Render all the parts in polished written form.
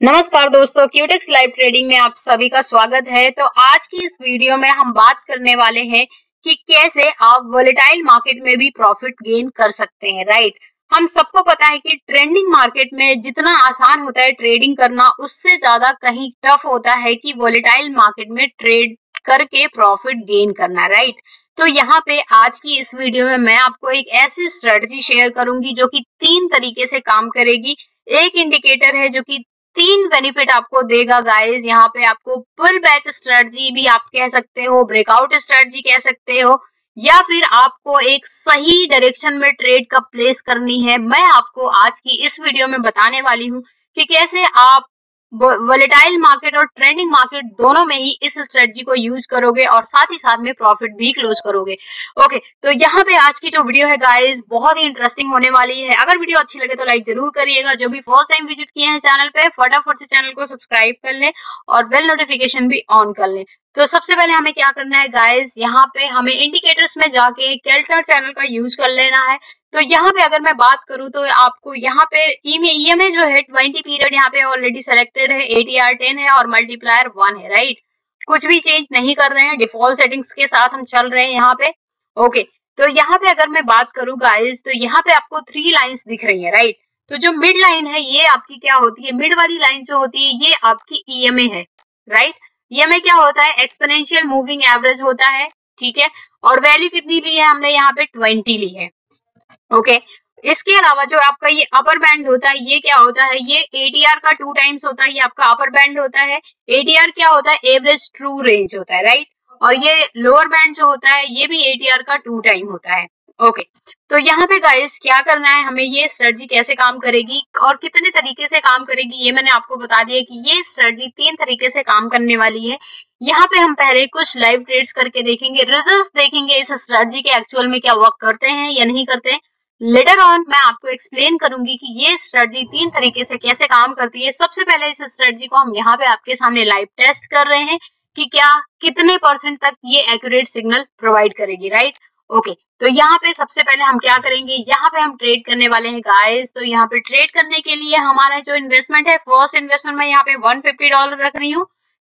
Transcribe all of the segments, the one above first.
नमस्कार दोस्तों, क्यूटेक्स live trading में आप सभी का स्वागत है। तो आज की इस वीडियो में हम बात करने वाले हैं कि कैसे आप वोलेटाइल मार्केट में भी प्रॉफिट गेन कर सकते हैं। राइट, हम सबको पता है कि ट्रेंडिंग मार्केट में जितना आसान होता है ट्रेडिंग करना, उससे ज्यादा कहीं टफ होता है कि वोलेटाइल मार्केट में ट्रेड करके प्रॉफिट गेन करना। राइट, तो यहाँ पे आज की इस वीडियो में मैं आपको एक ऐसी स्ट्रेटजी शेयर करूंगी जो कि 3 तरीके से काम करेगी। एक इंडिकेटर है जो कि 3 बेनिफिट आपको देगा गाइस। यहाँ पे आपको पुल बैक स्ट्रेटजी भी आप कह सकते हो, ब्रेकआउट स्ट्रेटजी कह सकते हो, या फिर आपको एक सही डायरेक्शन में ट्रेड कब प्लेस करनी है। मैं आपको आज की इस वीडियो में बताने वाली हूँ कि कैसे आप वोलेटाइल मार्केट और ट्रेंडिंग मार्केट दोनों में ही इस स्ट्रेटजी को यूज करोगे और साथ ही साथ में प्रॉफिट भी क्लोज करोगे। ओके, तो यहाँ पे आज की जो वीडियो है गाइस बहुत ही इंटरेस्टिंग होने वाली है। अगर वीडियो अच्छी लगे तो लाइक जरूर करिएगा। जो भी फर्स्ट टाइम विजिट किए हैं चैनल पे, फटाफट से चैनल को सब्सक्राइब कर लें और बेल नोटिफिकेशन भी ऑन कर लें। तो सबसे पहले हमें क्या करना है गाइस, यहाँ पे हमें इंडिकेटर्स में जाके कैल्कुलेटर चैनल का यूज कर लेना है। तो यहाँ पे अगर मैं बात करूँ तो आपको यहाँ पे ईएमए जो है 20 पीरियड यहाँ पे ऑलरेडी सेलेक्टेड है, एटीआर 10 है और मल्टीप्लायर 1 है। राइट, कुछ भी चेंज नहीं कर रहे हैं, डिफॉल्ट सेटिंग्स के साथ हम चल रहे हैं यहाँ पे। ओके, तो यहाँ पे अगर मैं बात करूँ गाइस तो यहाँ पे आपको 3 लाइंस दिख रही है। राइट, तो जो मिड लाइन है ये आपकी क्या होती है, मिड वाली लाइन जो होती है ये आपकी ईएमए है। राइट, ईएमए क्या होता है, एक्सपोनेंशियल मूविंग एवरेज होता है। ठीक है, और वैल्यू कितनी ली है हमने, यहाँ पे 20 ली है। ओके, इसके अलावा जो आपका ये अपर बैंड होता है ये क्या होता है, ये एटीआर का 2 टाइम्स होता है, ये आपका अपर बैंड होता है। एटीआर क्या होता है, एवरेज ट्रू रेंज होता है। राइट, और ये लोअर बैंड जो होता है ये भी एटीआर का 2 टाइम होता है। ओके, तो यहाँ पे गाइस क्या करना है हमें, ये स्ट्रेटजी कैसे काम करेगी और कितने तरीके से काम करेगी ये मैंने आपको बता दिया कि ये स्ट्रेटजी 3 तरीके से काम करने वाली है। यहाँ पे हम पहले कुछ लाइव ट्रेड्स करके देखेंगे, रिजल्ट देखेंगे इस स्ट्रेटजी के एक्चुअल में क्या वर्क करते हैं या नहीं करते हैं। लेटर ऑन मैं आपको एक्सप्लेन करूंगी कि ये स्ट्रेटजी 3 तरीके से कैसे काम करती है। सबसे पहले इस स्ट्रेटजी को हम यहाँ पे आपके सामने लाइव टेस्ट कर रहे हैं कि क्या कितने % तक ये एक्यूरेट सिग्नल प्रोवाइड करेगी। राइट, ओके, तो यहाँ पे सबसे पहले हम क्या करेंगे, यहाँ पे हम ट्रेड करने वाले हैं गाइस। तो यहाँ पे ट्रेड करने के लिए हमारा जो इन्वेस्टमेंट है, फर्स्ट इन्वेस्टमेंट में यहाँ पे $150 रख रही हूँ।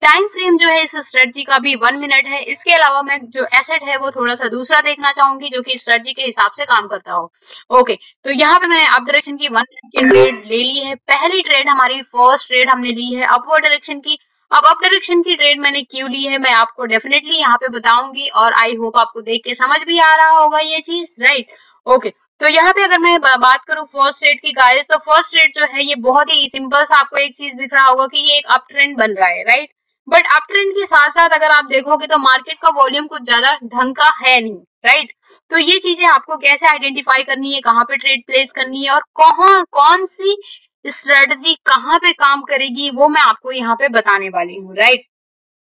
टाइम फ्रेम जो है इस स्ट्रेटजी का भी 1 मिनट है। इसके अलावा मैं जो एसेट है वो थोड़ा सा दूसरा देखना चाहूंगी जो कि स्ट्रेटजी के हिसाब से काम करता हो। ओके, तो यहाँ पे मैंने अप डायरेक्शन की 1 मिनट की ट्रेड ले ली है। पहली ट्रेड हमारी फर्स्ट ट्रेड हमने ली है अपवर्ड डायरेक्शन की। अब अप डायरेक्शन की ट्रेड मैंने क्यों ली है मैं आपको डेफिनेटली यहाँ पे बताऊंगी और आई होप आपको देख के समझ भी आ रहा होगा ये चीज। राइट, ओके, तो यहाँ पे अगर मैं बात करूँ फर्स्ट ट्रेड की गाइस, तो फर्स्ट ट्रेड जो है ये बहुत ही सिंपल सा, आपको एक चीज दिख रहा होगा कि ये एक अप ट्रेंड बन रहा है। राइट, बट अप ट्रेंड के साथ साथ अगर आप देखोगे तो मार्केट का वॉल्यूम कुछ ज्यादा ढंग का है नहीं। राइट, तो ये चीजें आपको कैसे आइडेंटिफाई करनी है, कहाँ पे ट्रेड प्लेस करनी है और कौन सी स्ट्रेटजी कहाँ पे काम करेगी वो मैं आपको यहाँ पे बताने वाली हूँ। राइट,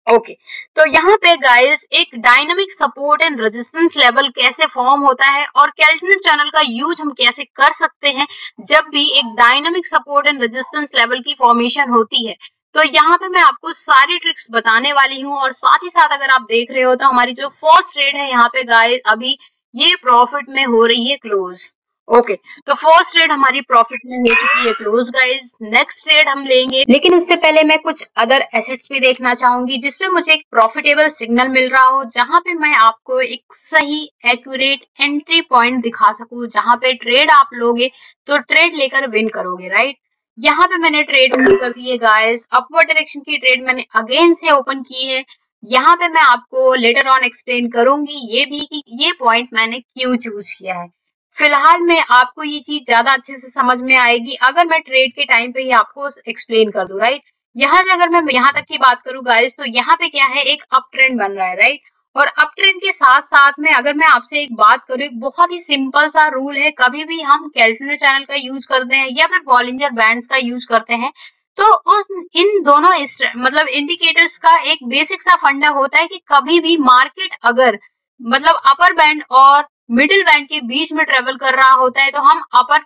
ओके, तो यहाँ पे गाइस एक dynamic support and resistance level कैसे फॉर्म होता है और कैल्कुलेटर चैनल का यूज हम कैसे कर सकते हैं जब भी एक dynamic support and resistance level की फॉर्मेशन होती है। तो यहाँ पे मैं आपको सारी ट्रिक्स बताने वाली हूँ और साथ ही साथ अगर आप देख रहे हो तो हमारी जो फर्स्ट ट्रेड है यहाँ पे गाइस अभी ये प्रॉफिट में हो रही है क्लोज। ओके, तो फर्स्ट ट्रेड हमारी प्रॉफिट में हो चुकी है क्लोज गाइस। नेक्स्ट ट्रेड हम लेंगे, लेकिन उससे पहले मैं कुछ अदर एसेट्स भी देखना चाहूंगी जिसमें मुझे एक प्रॉफिटेबल सिग्नल मिल रहा हो, जहां पे मैं आपको एक सही एक्यूरेट एंट्री पॉइंट दिखा सकूं, जहां पे ट्रेड आप लोगे तो ट्रेड लेकर विन करोगे। राइट, यहाँ पे मैंने ट्रेड ओपन कर दी है गाइस। अपवर्ड डायरेक्शन की ट्रेड मैंने अगेन से ओपन की है। यहाँ पे मैं आपको लेटर ऑन एक्सप्लेन करूंगी ये भी कि ये पॉइंट मैंने क्यों चूज किया है। फिलहाल में आपको ये चीज ज्यादा अच्छे से समझ में आएगी अगर मैं ट्रेड के टाइम पे ही आपको एक्सप्लेन कर दूं। राइट, यहाँ से अगर मैं यहाँ तक की बात करूं गाइस तो यहाँ पे क्या है, एक अप ट्रेंड बन रहा है। राइट, और अप ट्रेंड के साथ साथ में अगर मैं आपसे एक बात करूं, एक बहुत ही सिंपल सा रूल है, कभी भी हम कैल्कुलेटर चैनल का यूज करते हैं या फिर बॉलिंजर बैंड्स का यूज करते हैं तो उस इन दोनों मतलब इंडिकेटर्स का एक बेसिक सा फंडा होता है कि कभी भी मार्केट अगर मतलब अपर बैंड और मिडिल बैंड के बीच में ट्रेवल कर रहा होता है तो हम अपर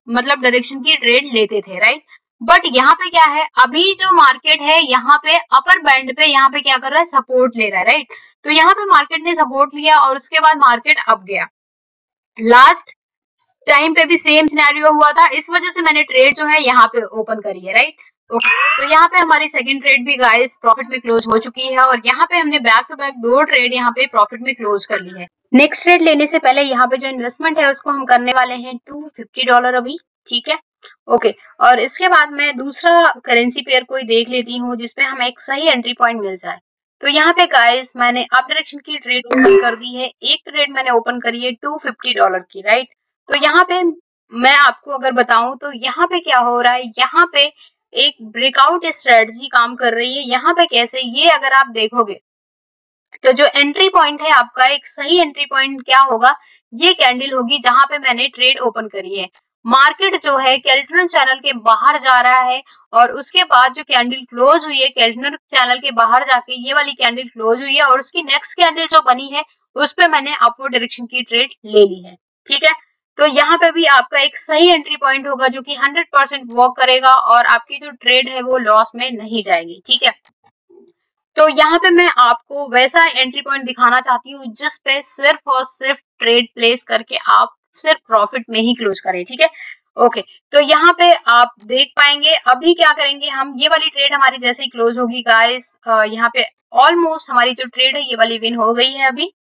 मतलब डायरेक्शन की ट्रेड लेते थे। राइट, बट यहाँ पे क्या है, अभी जो मार्केट है यहाँ पे अपर बैंड पे यहाँ पे क्या कर रहा है, सपोर्ट ले रहा है। राइट, तो यहाँ पे मार्केट ने सपोर्ट लिया और उसके बाद मार्केट अप गया। लास्ट टाइम पे भी सेम सिनेरियो हुआ था, इस वजह से मैंने ट्रेड जो है यहाँ पे ओपन करी है। राइट, ओके, तो यहाँ पे हमारी सेकंड ट्रेड भी गाइस प्रॉफिट में क्लोज हो चुकी है और यहाँ पे हमने बैक टू बैक 2 ट्रेड यहाँ पे प्रॉफिट में क्लोज कर ली है। नेक्स्ट ट्रेड लेने से पहले यहाँ पे जो इन्वेस्टमेंट है उसको हम करने वाले हैं $250 अभी, ठीक है। ओके, और इसके बाद मैं दूसरा करेंसी पेयर कोई देख लेती हूँ जिसपे हमें एक सही एंट्री पॉइंट मिल जाए। तो यहाँ पे गाइस मैंने अप डायरेक्शन की ट्रेड ओपन कर दी है। एक ट्रेड मैंने ओपन करी है $250 की, राइट। तो यहाँ पे मैं आपको अगर बताऊं तो यहाँ पे क्या हो रहा है, यहाँ पे एक ब्रेकआउट स्ट्रेटजी काम कर रही है। यहाँ पे कैसे, ये अगर आप देखोगे तो जो एंट्री पॉइंट है आपका, एक सही एंट्री पॉइंट क्या होगा, ये कैंडल होगी जहां पे मैंने ट्रेड ओपन करी है। मार्केट जो है केल्टनर चैनल के बाहर जा रहा है और उसके बाद जो कैंडल क्लोज हुई है केल्टनर चैनल के बाहर जाके ये वाली कैंडल क्लोज हुई है और उसकी नेक्स्ट कैंडल जो बनी है उस पे मैंने अपवर्ड डायरेक्शन की ट्रेड ले ली है, ठीक है। तो यहाँ पे भी आपका एक सही एंट्री पॉइंट होगा जो कि 100% वर्क करेगा और आपकी जो ट्रेड है वो लॉस में नहीं जाएगी, ठीक है। तो यहाँ पे मैं आपको वैसा एंट्री पॉइंट दिखाना चाहती हूँ जिस पे सिर्फ और सिर्फ ट्रेड प्लेस करके आप सिर्फ प्रॉफिट में ही क्लोज करें, ठीक है। ओके, तो यहाँ पे आप देख पाएंगे अभी क्या करेंगे हम, ये वाली ट्रेड हमारी जैसे ही क्लोज होगी गाइस, यहाँ पे ऑलमोस्ट हमारी जो ट्रेड है ये वाली विन हो गई है अभी।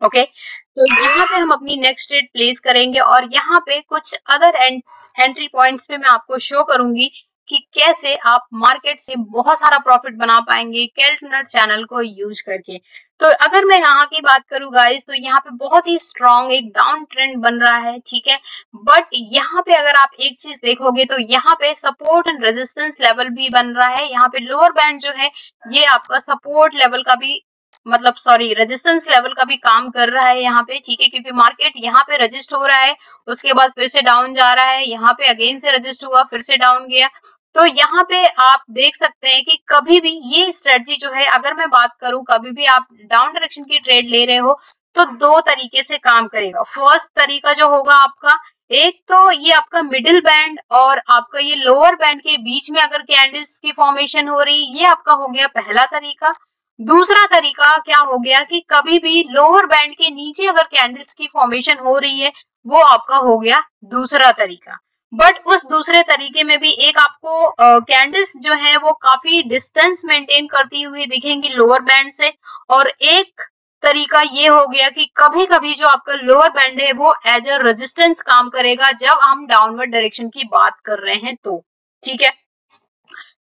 ओके, तो यहाँ पे हम अपनी नेक्स्ट ट्रेड प्लेस करेंगे और यहाँ पे कुछ अदर एंट्री पॉइंट्स पे मैं आपको शो करूंगी कि कैसे आप मार्केट से बहुत सारा प्रॉफिट बना पाएंगे केल्टनर चैनल को यूज करके। तो अगर मैं यहाँ की बात करूँ गाइस तो यहाँ पे बहुत ही स्ट्रॉन्ग एक डाउन ट्रेंड बन रहा है, ठीक है। बट यहाँ पे अगर आप एक चीज देखोगे तो यहाँ पे सपोर्ट एंड रेजिस्टेंस लेवल भी बन रहा है। यहाँ पे लोअर बैंड जो है ये आपका सपोर्ट लेवल का भी मतलब सॉरी रेजिस्टेंस लेवल का भी काम कर रहा है यहाँ पे, ठीक है। क्योंकि मार्केट यहाँ पे रजिस्ट हो रहा है, उसके बाद फिर से डाउन जा रहा है, यहाँ पे अगेन से रजिस्ट हुआ, फिर से डाउन गया। तो यहाँ पे आप देख सकते हैं कि कभी भी ये स्ट्रेटजी जो है, अगर मैं बात करूं कभी भी आप डाउन डायरेक्शन की ट्रेड ले रहे हो तो 2 तरीके से काम करेगा। फर्स्ट तरीका जो होगा आपका, एक तो ये आपका मिडिल बैंड और आपका ये लोअर बैंड के बीच में अगर कैंडल्स की फॉर्मेशन हो रही, ये आपका हो गया पहला तरीका। दूसरा तरीका क्या हो गया कि कभी भी लोअर बैंड के नीचे अगर कैंडल्स की फॉर्मेशन हो रही है, वो आपका हो गया दूसरा तरीका। बट उस दूसरे तरीके में भी एक आपको कैंडल्स जो है वो काफी डिस्टेंस मेंटेन करती हुई दिखेंगी लोअर बैंड से, और एक तरीका ये हो गया कि कभी कभी जो आपका लोअर बैंड है वो एज अ रेजिस्टेंस काम करेगा जब हम डाउनवर्ड डायरेक्शन की बात कर रहे हैं तो, ठीक है।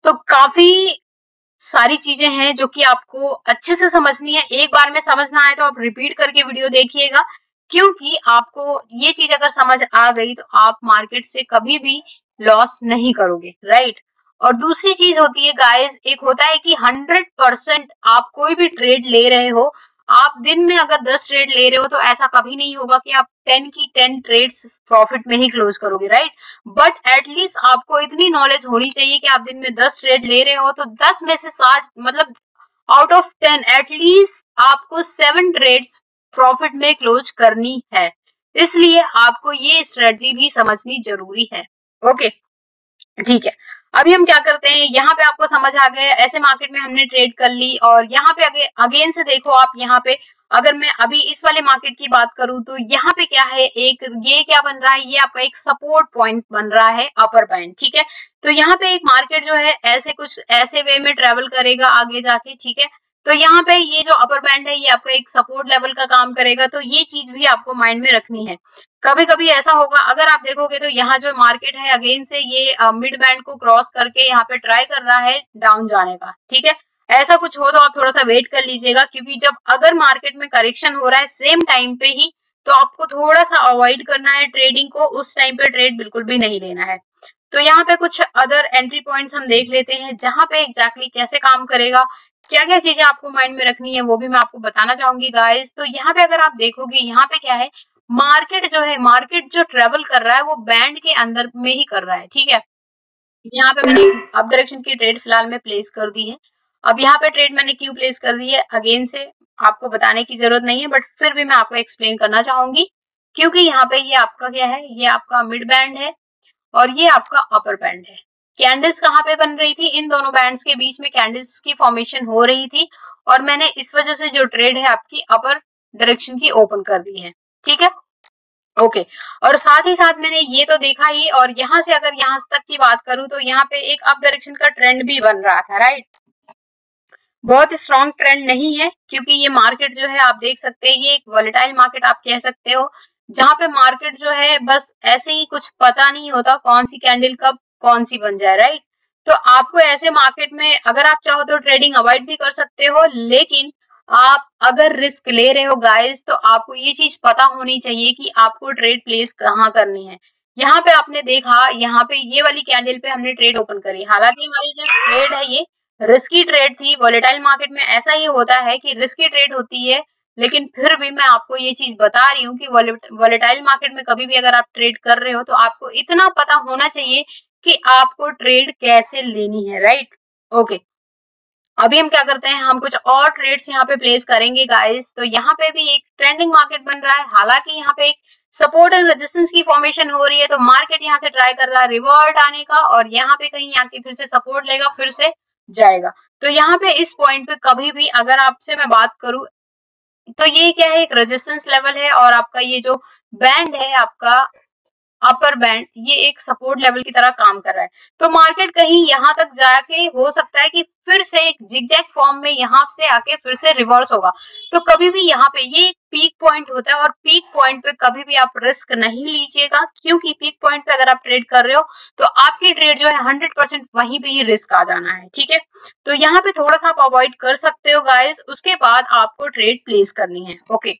तो काफी सारी चीजें हैं जो कि आपको अच्छे से समझनी है। एक बार में समझ ना आए तो आप रिपीट करके वीडियो देखिएगा, क्योंकि आपको ये चीज अगर समझ आ गई तो आप मार्केट से कभी भी लॉस नहीं करोगे, राइट। और दूसरी चीज होती है गाइस, एक होता है कि 100% आप कोई भी ट्रेड ले रहे हो, आप दिन में अगर 10 ट्रेड ले रहे हो तो ऐसा कभी नहीं होगा कि आप 10 की 10 ट्रेड्स प्रॉफिट में ही क्लोज करोगे, राइट। बट एटलीस्ट आपको इतनी नॉलेज होनी चाहिए कि आप दिन में 10 ट्रेड ले रहे हो तो 10 में से 60 मतलब आउट ऑफ 10 एटलीस्ट आपको 7 ट्रेड्स प्रॉफिट में क्लोज करनी है। इसलिए आपको ये स्ट्रेटजी भी समझनी जरूरी है। ओके, ठीक है। अभी हम क्या करते हैं, यहाँ पे आपको समझ आ गया, ऐसे मार्केट में हमने ट्रेड कर ली और यहाँ पे अगेन से देखो आप, यहाँ पे अगर मैं अभी इस वाले मार्केट की बात करूं तो यहाँ पे क्या है, एक ये क्या बन रहा है, ये आपका एक सपोर्ट पॉइंट बन रहा है अपर बैंड, ठीक है। तो यहाँ पे एक मार्केट जो है ऐसे कुछ ऐसे वे में ट्रेवल करेगा आगे जाके, ठीक है। तो यहाँ पे ये जो अपर बैंड है ये आपका एक सपोर्ट लेवल का काम करेगा, तो ये चीज भी आपको माइंड में रखनी है। कभी कभी ऐसा होगा, अगर आप देखोगे तो यहाँ जो मार्केट है अगेन से ये मिड बैंड को क्रॉस करके यहाँ पे ट्राई कर रहा है डाउन जाने का, ठीक है। ऐसा कुछ हो तो आप थोड़ा सा वेट कर लीजिएगा, क्योंकि जब अगर मार्केट में करेक्शन हो रहा है सेम टाइम पे ही, तो आपको थोड़ा सा अवॉइड करना है ट्रेडिंग को, उस टाइम पे ट्रेड बिल्कुल भी नहीं लेना है। तो यहाँ पे कुछ अदर एंट्री पॉइंट्स हम देख लेते हैं जहां पे एग्जैक्टली कैसे काम करेगा, क्या क्या चीजें आपको माइंड में रखनी है वो भी मैं आपको बताना चाहूंगी गाइस। तो यहाँ पे अगर आप देखोगे, यहाँ पे क्या है, मार्केट जो है, मार्केट जो ट्रेवल कर रहा है वो बैंड के अंदर में ही कर रहा है, ठीक है। यहाँ पे मैंने अप डायरेक्शन की ट्रेड फिलहाल में प्लेस कर दी है। अब यहाँ पे ट्रेड मैंने क्यों प्लेस कर दी है अगेन से आपको बताने की जरूरत नहीं है, बट फिर भी मैं आपको एक्सप्लेन करना चाहूंगी, क्योंकि यहाँ पे ये आपका क्या है, ये आपका मिड बैंड है और ये आपका अपर बैंड है। कैंडल्स कहाँ पे बन रही थी, इन दोनों बैंड्स के बीच में कैंडल्स की फॉर्मेशन हो रही थी और मैंने इस वजह से जो ट्रेड है आपकी अपर डायरेक्शन की ओपन कर दी है, ठीक है। ओके और साथ ही साथ मैंने ये तो देखा ही, और यहाँ से अगर यहाँ तक की बात करूं तो यहाँ पे एक अप डायरेक्शन का ट्रेंड भी बन रहा था, राइट। बहुत स्ट्रॉन्ग ट्रेंड नहीं है क्योंकि ये मार्केट जो है आप देख सकते हैं ये एक वॉलेटाइल मार्केट आप कह सकते हो, जहां पे मार्केट जो है बस ऐसे ही कुछ पता नहीं होता कौन सी कैंडल कब कौन सी बन जाए, राइट। तो आपको ऐसे मार्केट में अगर आप चाहो तो ट्रेडिंग अवॉइड भी कर सकते हो, लेकिन आप अगर रिस्क ले रहे हो गाइस तो आपको ये चीज पता होनी चाहिए कि आपको ट्रेड प्लेस कहाँ करनी है। यहाँ पे आपने देखा, यहाँ पे ये वाली कैंडल पे हमने ट्रेड ओपन करी, हालांकि हमारी जो ट्रेड है ये रिस्की ट्रेड थी। वॉलेटाइल मार्केट में ऐसा ही होता है कि रिस्की ट्रेड होती है, लेकिन फिर भी मैं आपको ये चीज बता रही हूँ कि वॉलेटाइल मार्केट में कभी भी अगर आप ट्रेड कर रहे हो तो आपको इतना पता होना चाहिए कि आपको ट्रेड कैसे लेनी है, राइट। ओके अभी हम क्या करते हैं, हम कुछ और ट्रेड्स यहाँ पे प्लेस करेंगे गाइस। तो यहाँ पे भी एक ट्रेंडिंग मार्केट बन रहा है, हालांकि यहाँ पे एक सपोर्ट एंड रेजिस्टेंस की फॉर्मेशन हो रही है, तो मार्केट यहाँ से ट्राई कर रहा है रिवर्ट आने का, और यहाँ पे कहीं आके फिर से सपोर्ट लेगा, फिर से जाएगा। तो यहाँ पे इस पॉइंट पे कभी भी अगर आपसे मैं बात करूं तो ये क्या है, एक रेजिस्टेंस लेवल है, और आपका ये जो बैंड है आपका अपर बैंड, ये एक सपोर्ट लेवल की तरह काम कर रहा है। तो मार्केट कहीं यहाँ तक जाके हो सकता है कि फिर से एक जिगजैग फॉर्म में यहाँ से आके फिर से रिवर्स होगा। तो कभी भी यहाँ पे ये एक पीक पॉइंट होता है, और पीक पॉइंट पे कभी भी आप रिस्क नहीं लीजिएगा, क्योंकि पीक पॉइंट पे अगर आप ट्रेड कर रहे हो तो आपकी ट्रेड जो है 100% वहीं पे ही रिस्क आ जाना है, ठीक है। तो यहाँ पे थोड़ा सा आप अवॉइड कर सकते हो गाइस, उसके बाद आपको ट्रेड प्लेस करनी है। ओके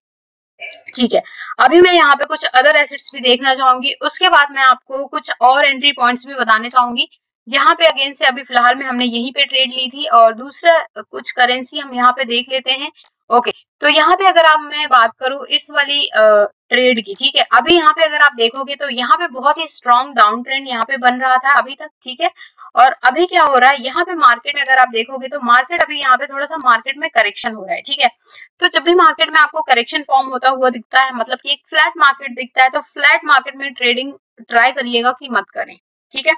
ठीक है, अभी मैं यहाँ पे कुछ अदर एसेट्स भी देखना चाहूंगी, उसके बाद मैं आपको कुछ और एंट्री पॉइंट्स भी बताने चाहूंगी। यहाँ पे अगेन से अभी फिलहाल में हमने यहीं पे ट्रेड ली थी, और दूसरा कुछ करेंसी हम यहाँ पे देख लेते हैं। ओके तो यहाँ पे अगर आप मैं बात करूँ इस वाली ट्रेड की, ठीक है, अभी यहाँ पे अगर आप देखोगे तो यहाँ पे बहुत ही स्ट्रॉन्ग डाउन ट्रेंड यहाँ पे बन रहा था अभी तक, ठीक है। और अभी क्या हो रहा है यहाँ पे मार्केट में अगर आप देखोगे तो मार्केट अभी यहाँ पे थोड़ा सा मार्केट में करेक्शन हो रहा है, ठीक है। तो जब भी मार्केट में आपको करेक्शन फॉर्म होता हुआ दिखता है, मतलब कि एक फ्लैट मार्केट दिखता है, तो फ्लैट मार्केट में ट्रेडिंग ट्राई करिएगा कि मत करें, ठीक है।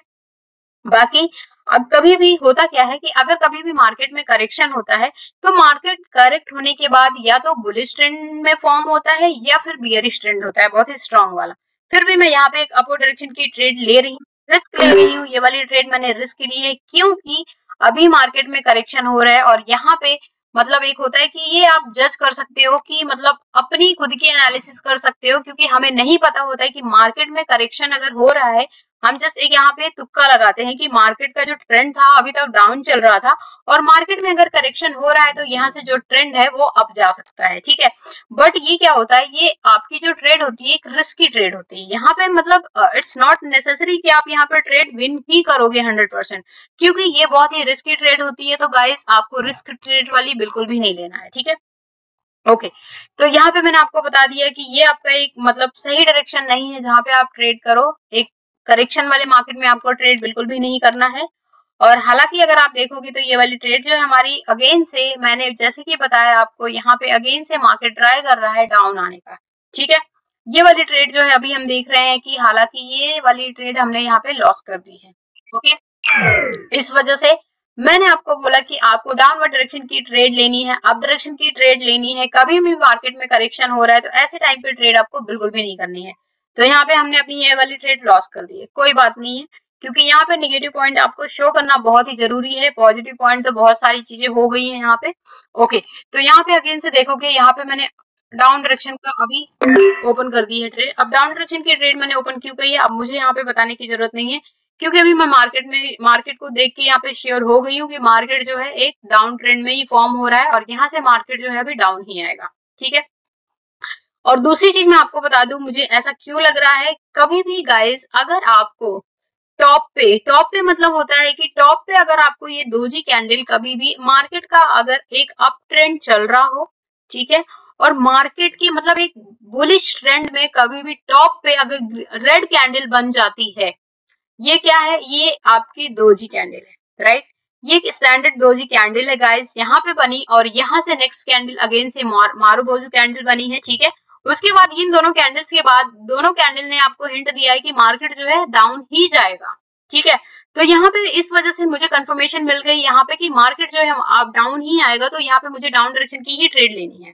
बाकी अब कभी भी होता क्या है कि अगर कभी भी मार्केट में करेक्शन होता है तो मार्केट करेक्ट होने के बाद या तो बुलिश ट्रेंड में फॉर्म होता है या फिर बियरिश ट्रेंड होता है, बहुत ही स्ट्रॉन्ग वाला। फिर भी मैं यहाँ पे एक अपवर्ड डायरेक्शन की ट्रेड ले रही हूँ, रिस्क ले रही हूँ। ये वाली ट्रेड मैंने रिस्क ली है क्योंकि अभी मार्केट में करेक्शन हो रहा है, और यहाँ पे मतलब एक होता है कि ये आप जज कर सकते हो कि मतलब अपनी खुद की एनालिसिस कर सकते हो, क्योंकि हमें नहीं पता होता है कि मार्केट में करेक्शन अगर हो रहा है, हम जस्ट एक यहाँ पे तुक्का लगाते हैं कि मार्केट का जो ट्रेंड था अभी तक डाउन चल रहा था, और मार्केट में अगर करेक्शन हो रहा है तो यहाँ से जो ट्रेंड है वो अप जा सकता है, ठीक है। बट ये क्या होता है, ये आपकी जो ट्रेड होती है एक रिस्की ट्रेड होती है। यहाँ पे मतलब इट्स नॉट नेसेसरी कि आप यहाँ पे ट्रेड विन ही करोगे 100%, क्योंकि ये बहुत ही रिस्की ट्रेड होती है। तो गाइस आपको रिस्क ट्रेड वाली बिल्कुल भी नहीं लेना है, ठीक है। ओके तो यहाँ पे मैंने आपको बता दिया कि ये आपका एक मतलब सही डायरेक्शन नहीं है जहां पे आप ट्रेड करो। एक करेक्शन वाले मार्केट में आपको ट्रेड बिल्कुल भी नहीं करना है। और हालांकि अगर आप देखोगे तो ये वाली ट्रेड जो है हमारी अगेन से, मैंने जैसे कि बताया आपको, यहाँ पे अगेन से मार्केट ट्राई कर रहा है डाउन आने का, ठीक है। ये वाली ट्रेड जो है अभी हम देख रहे हैं कि हालांकि ये वाली ट्रेड हमने यहाँ पे लॉस कर दी है। ओके इस वजह से मैंने आपको बोला कि आपको डाउनवर्ड डायरेक्शन की ट्रेड लेनी है, अप डायरेक्शन की ट्रेड लेनी है। कभी भी मार्केट में करेक्शन हो रहा है तो ऐसे टाइम पे ट्रेड आपको बिल्कुल भी नहीं करनी है। तो यहाँ पे हमने अपनी ये वाली ट्रेड लॉस कर दी है, कोई बात नहीं है, क्योंकि यहाँ पे नेगेटिव पॉइंट आपको शो करना बहुत ही जरूरी है। पॉजिटिव पॉइंट तो बहुत सारी चीजें हो गई है यहाँ पे। ओके तो यहाँ पे अगेन से देखोगे, यहाँ पे मैंने डाउन डायरेक्शन का अभी ओपन कर दी है ट्रेड। अब डाउन डायरेक्शन की ट्रेड मैंने ओपन क्यों की है अब मुझे यहाँ पे बताने की जरूरत नहीं है, क्योंकि अभी मैं मार्केट को देख के यहाँ पे श्योर हो गई हूँ कि मार्केट जो है एक डाउन ट्रेंड में ही फॉर्म हो रहा है, और यहाँ से मार्केट जो है अभी डाउन ही आएगा, ठीक है। और दूसरी चीज मैं आपको बता दूं, मुझे ऐसा क्यों लग रहा है, कभी भी गाइस अगर आपको टॉप पे मतलब होता है कि टॉप पे अगर आपको ये डोजी कैंडल कभी भी मार्केट का अगर एक अप ट्रेंड चल रहा हो, ठीक है, और मार्केट की मतलब एक बुलिश ट्रेंड में कभी भी टॉप पे अगर रेड कैंडल बन जाती है, ये क्या है, ये आपकी डोजी कैंडल है, राइट। ये एक स्टैंडर्ड डोजी कैंडल है गाइस, यहाँ पे बनी, और यहाँ से नेक्स्ट कैंडल अगेन से मारुबोजू कैंडल बनी है, ठीक है। उसके बाद इन दोनों कैंडल्स के बाद दोनों कैंडल ने आपको हिंट दिया है कि मार्केट जो है डाउन ही जाएगा, ठीक है। तो यहाँ पे इस वजह से मुझे कंफर्मेशन मिल गई यहाँ पे कि मार्केट जो है आप डाउन ही आएगा, तो यहाँ पे मुझे डाउन डायरेक्शन की ही ट्रेड लेनी है।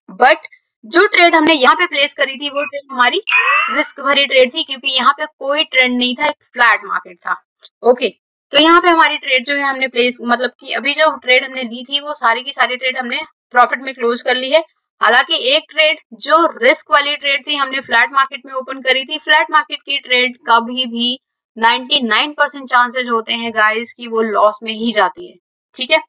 बट जो ट्रेड हमने यहाँ पे प्लेस करी थी वो ट्रेड हमारी रिस्क भरी ट्रेड थी, क्योंकि यहाँ पे कोई ट्रेंड नहीं था, एक फ्लैट मार्केट था। ओके, तो यहाँ पे हमारी ट्रेड जो है हमने प्लेस, मतलब कि अभी जो ट्रेड हमने ली थी वो सारी की सारी ट्रेड हमने प्रॉफिट में क्लोज कर ली है। हालांकि एक ट्रेड जो रिस्क वाली ट्रेड थी हमने फ्लैट मार्केट में ओपन करी थी। फ्लैट मार्केट की ट्रेड कभी भी 99% चांसेस होते हैं गाइस कि वो लॉस में ही जाती है, ठीक है।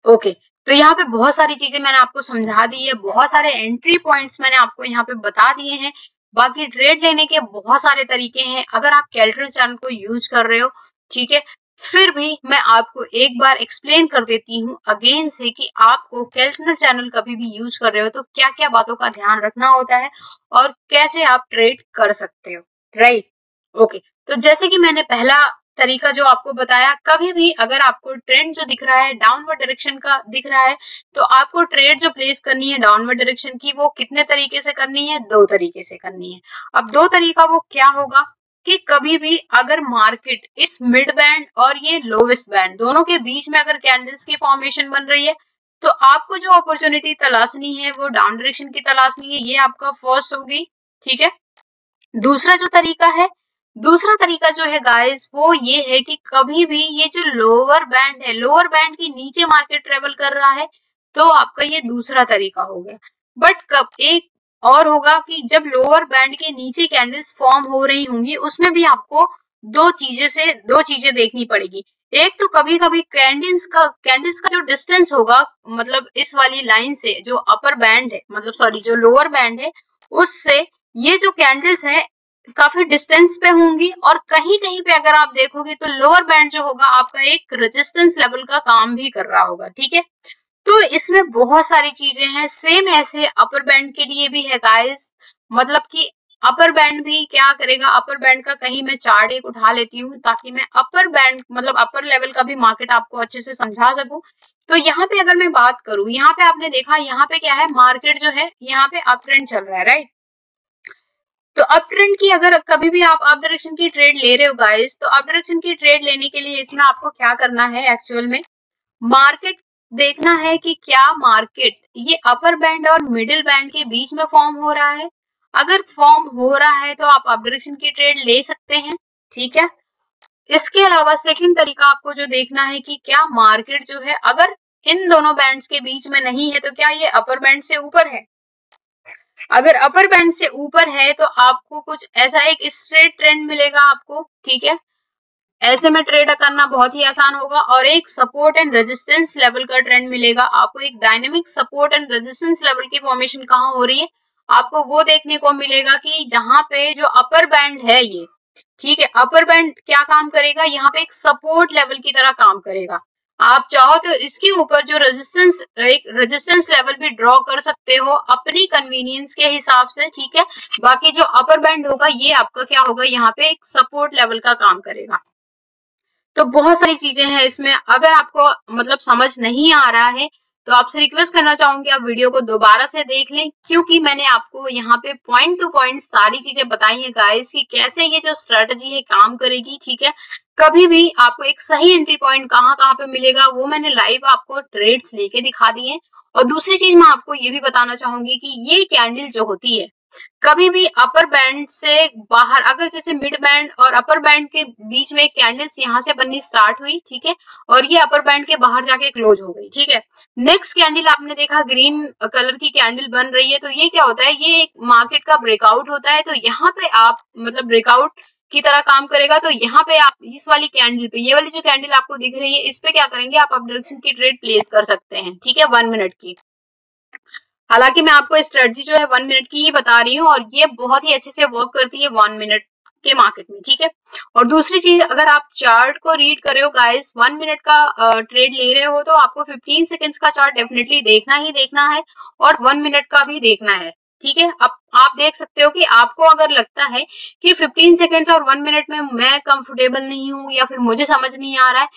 ओके, तो यहाँ पे बहुत सारी चीजें मैंने आपको समझा दी है, बहुत सारे एंट्री पॉइंट्स मैंने आपको यहाँ पे बता दिए हैं। बाकी ट्रेड लेने के बहुत सारे तरीके हैं, अगर आप कैलकुलेटर चैनल को यूज कर रहे हो, ठीक है, फिर भी मैं आपको एक बार एक्सप्लेन कर देती हूँ अगेन से कि आपको कैलकुलेटर चैनल कभी भी यूज कर रहे हो तो क्या क्या बातों का ध्यान रखना होता है और कैसे आप ट्रेड कर सकते हो, राइट। ओके, तो जैसे कि मैंने पहला तरीका जो आपको बताया, कभी भी अगर आपको ट्रेंड जो दिख रहा है डाउनवर्ड डायरेक्शन का दिख रहा है, तो आपको ट्रेड जो प्लेस करनी है डाउनवर्ड डायरेक्शन की, वो कितने तरीके से करनी है? 2 तरीके से करनी है। अब 2 तरीका वो क्या होगा कि कभी भी अगर मार्केट इस मिड बैंड और ये लोवेस्ट बैंड दोनों के बीच में अगर कैंडल्स की फॉर्मेशन बन रही है, तो आपको जो अपॉर्चुनिटी तलाशनी है वो डाउन डायरेक्शन की तलाशनी है। ये आपका फर्स्ट होगी, ठीक है। दूसरा तरीका जो है गाइस वो ये है कि कभी भी ये जो लोअर बैंड है, लोअर बैंड के नीचे मार्केट ट्रेवल कर रहा है, तो आपका ये दूसरा तरीका हो गया। बट कब एक और होगा कि जब लोअर बैंड के नीचे कैंडल्स फॉर्म हो रही होंगी, उसमें भी आपको दो चीजें देखनी पड़ेगी। एक तो कभी कभी कैंडल्स का जो डिस्टेंस होगा, मतलब इस वाली लाइन से जो अपर बैंड है, मतलब सॉरी जो लोअर बैंड है, उससे ये जो कैंडल्स है काफी डिस्टेंस पे होंगी, और कहीं कहीं पे अगर आप देखोगे तो लोअर बैंड जो होगा आपका एक रेजिस्टेंस लेवल का काम भी कर रहा होगा, ठीक है। तो इसमें बहुत सारी चीजें हैं, सेम ऐसे अपर बैंड के लिए भी है गाइस। मतलब कि अपर बैंड भी क्या करेगा, अपर बैंड का कहीं मैं चार्ट एक उठा लेती हूँ ताकि मैं अपर बैंड मतलब अपर लेवल का भी मार्केट आपको अच्छे से समझा सकूं। तो यहाँ पे अगर मैं बात करूं, यहाँ पे आपने देखा यहाँ पे क्या है, मार्केट जो है यहाँ पे अप ट्रेंड चल रहा है, राइट। तो अप ट्रेंड की अगर कभी भी आप अप डायरेक्शन की ट्रेड ले रहे हो गाइस, तो अप डायरेक्शन की ट्रेड लेने के लिए इसमें आपको क्या करना है, एक्चुअल में मार्केट देखना है कि क्या मार्केट ये अपर बैंड और मिडिल बैंड के बीच में फॉर्म हो रहा है। अगर फॉर्म हो रहा है तो आप अप डायरेक्शन की ट्रेड ले सकते हैं, ठीक है। इसके अलावा सेकंड तरीका आपको जो देखना है कि क्या मार्केट जो है अगर इन दोनों बैंड्स के बीच में नहीं है, तो क्या ये अपर बैंड से ऊपर है। अगर अपर बैंड से ऊपर है तो आपको कुछ ऐसा एक स्ट्रेट ट्रेंड मिलेगा आपको, ठीक है। ऐसे में ट्रेड करना बहुत ही आसान होगा, और एक सपोर्ट एंड रेजिस्टेंस लेवल का ट्रेंड मिलेगा आपको। एक dynamic support and resistance level की फॉर्मेशन कहाँ हो रही है, आपको वो देखने को मिलेगा कि जहां पे जो अपर बैंड है ये, ठीक है, अपर बैंड क्या काम करेगा, यहाँ पे एक सपोर्ट लेवल की तरह काम करेगा। आप चाहो तो इसके ऊपर जो रेजिस्टेंस लेवल भी ड्रॉ कर सकते हो अपनी कन्वीनियंस के हिसाब से, ठीक है। बाकी जो अपर बैंड होगा ये आपका क्या होगा, यहाँ पे एक सपोर्ट लेवल का काम करेगा। तो बहुत सारी चीजें हैं इसमें, अगर आपको मतलब समझ नहीं आ रहा है तो आपसे रिक्वेस्ट करना चाहूंगी आप वीडियो को दोबारा से देख लें, क्योंकि मैंने आपको यहाँ पे पॉइंट टू पॉइंट सारी चीजें बताई हैं गाइस कि कैसे ये जो स्ट्रेटजी है काम करेगी, ठीक है। कभी भी आपको एक सही एंट्री पॉइंट कहाँ पे मिलेगा वो मैंने लाइव आपको ट्रेड्स लेके दिखा दिए। और दूसरी चीज मैं आपको ये भी बताना चाहूंगी कि ये कैंडल जो होती है कभी भी अपर बैंड से बाहर, अगर जैसे मिड बैंड और अपर बैंड के बीच में कैंडल्स यहाँ से बननी स्टार्ट हुई, ठीक है, और ये अपर बैंड के बाहर जाके क्लोज हो गई, ठीक है। नेक्स्ट कैंडल आपने देखा ग्रीन कलर की कैंडल बन रही है, तो ये क्या होता है, ये एक मार्केट का ब्रेकआउट होता है। तो यहाँ पे आप मतलब ब्रेकआउट की तरह काम करेगा, तो यहाँ पे आप इस वाली कैंडल पे, ये वाली जो कैंडल आपको दिख रही है, इस पे क्या करेंगे, आप अप डायरेक्शन की ट्रेड प्लेस कर सकते हैं, ठीक है, 1 मिनट की। हालांकि मैं आपको स्ट्रेटजी जो है 1 मिनट की ही बता रही हूँ, और ये बहुत ही अच्छे से वर्क करती है 1 मिनट के मार्केट में, ठीक है। और दूसरी चीज, अगर आप चार्ट को रीड कर रहे हो गाइस, 1 मिनट का ट्रेड ले रहे हो, तो आपको 15 सेकेंड्स का चार्ट डेफिनेटली देखना ही देखना है, और 1 मिनट का भी देखना है, ठीक है। अब आप देख सकते हो कि आपको अगर लगता है कि 15 सेकेंड्स और 1 मिनट में मैं कंफर्टेबल नहीं हूँ या फिर मुझे समझ नहीं आ रहा है,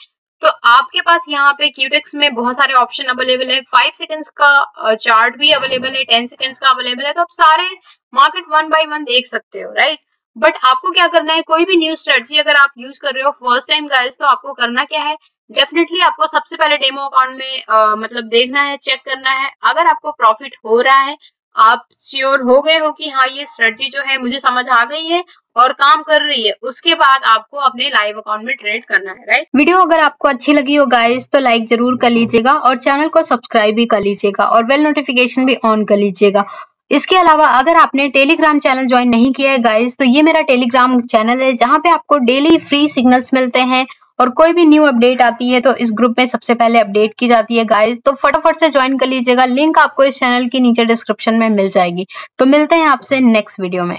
तो आपके पास यहाँ पे क्यूटेक्स में बहुत सारे ऑप्शन अवेलेबल है। 5 सेकेंड्स का चार्ट भी अवेलेबल है, 10 सेकेंड्स का अवेलेबल है, तो आप सारे मार्केट 1 बाय 1 देख सकते हो, राइट। बट आपको क्या करना है, कोई भी न्यू स्ट्रेटजी अगर आप यूज कर रहे हो फर्स्ट टाइम गाइस, तो आपको करना क्या है, डेफिनेटली आपको सबसे पहले डेमो अकाउंट में मतलब देखना है, चेक करना है। अगर आपको प्रॉफिट हो रहा है, आप श्योर हो गए हो कि हाँ ये स्ट्रेटजी जो है मुझे समझ आ गई है और काम कर रही है, उसके बाद आपको अपने लाइव अकाउंट में ट्रेड करना है, राइट। वीडियो अगर आपको अच्छी लगी हो गाइस तो लाइक जरूर कर लीजिएगा और चैनल को सब्सक्राइब भी कर लीजिएगा और बेल नोटिफिकेशन भी ऑन कर लीजिएगा। इसके अलावा अगर आपने टेलीग्राम चैनल ज्वाइन नहीं किया है गाइस तो ये मेरा टेलीग्राम चैनल है जहाँ पे आपको डेली फ्री सिग्नल्स मिलते हैं और कोई भी न्यू अपडेट आती है तो इस ग्रुप में सबसे पहले अपडेट की जाती है गाइस। तो फटाफट से ज्वाइन कर लीजिएगा, लिंक आपको इस चैनल के नीचे डिस्क्रिप्शन में मिल जाएगी। तो मिलते हैं आपसे नेक्स्ट वीडियो में।